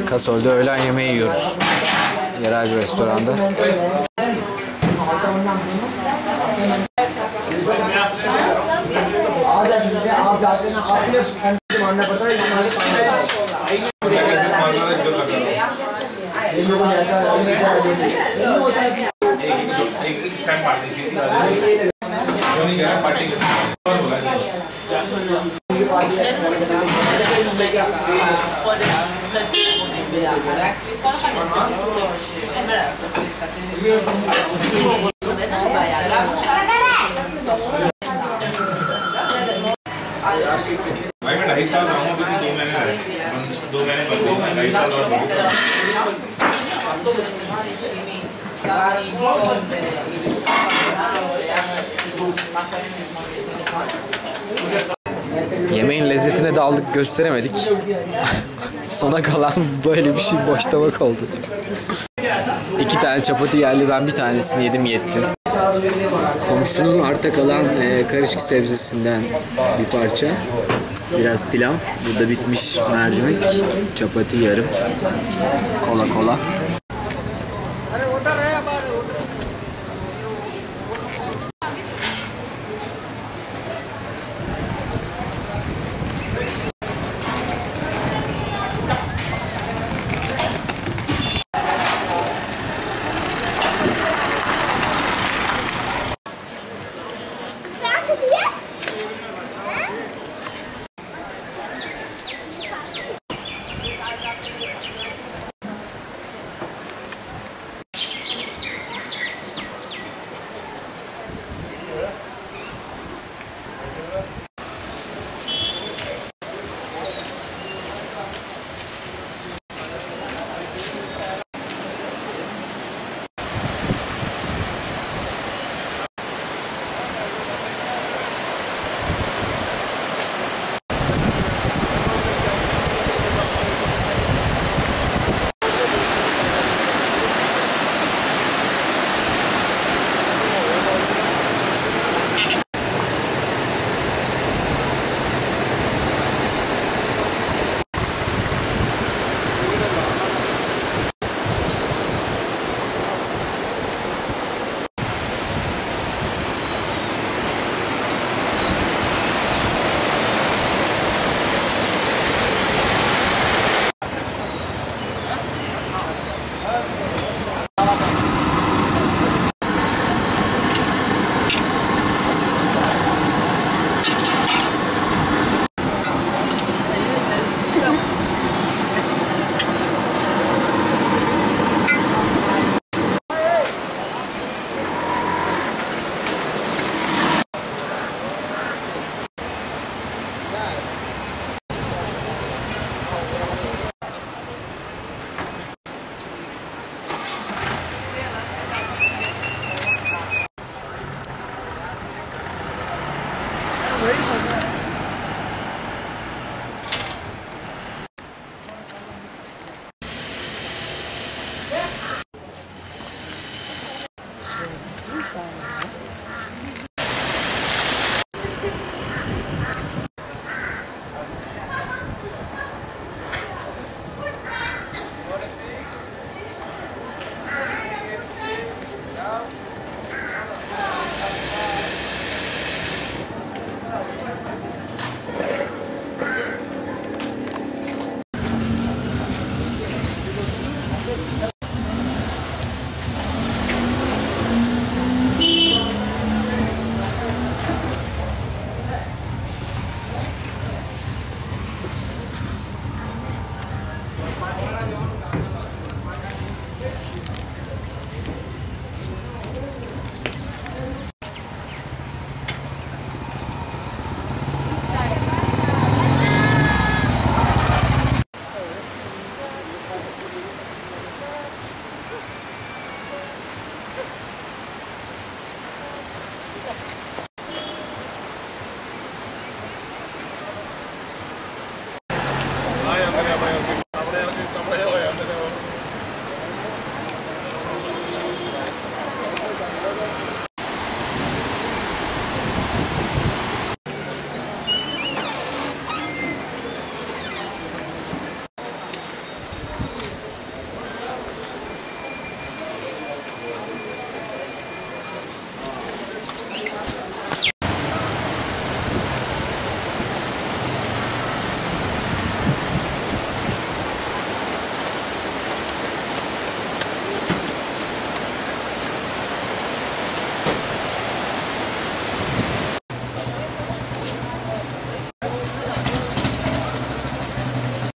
Kasol'de öğlen yemeği yiyoruz. Yerel bir restoranda. भाई मैं 2.5 साल रहा हूँ, अभी 2 महीने बंद हूँ, 2.5 साल और Yemeğin lezzetine de aldık, gösteremedik. Sona kalan böyle bir şey, boş tabak oldu. 2 tane çapati geldi, ben bir tanesini yedim, yetti. Komşunun arta kalan karışık sebzesinden bir parça. Biraz pilav. Burada bitmiş mercimek. Çapati yarım. Kola kola.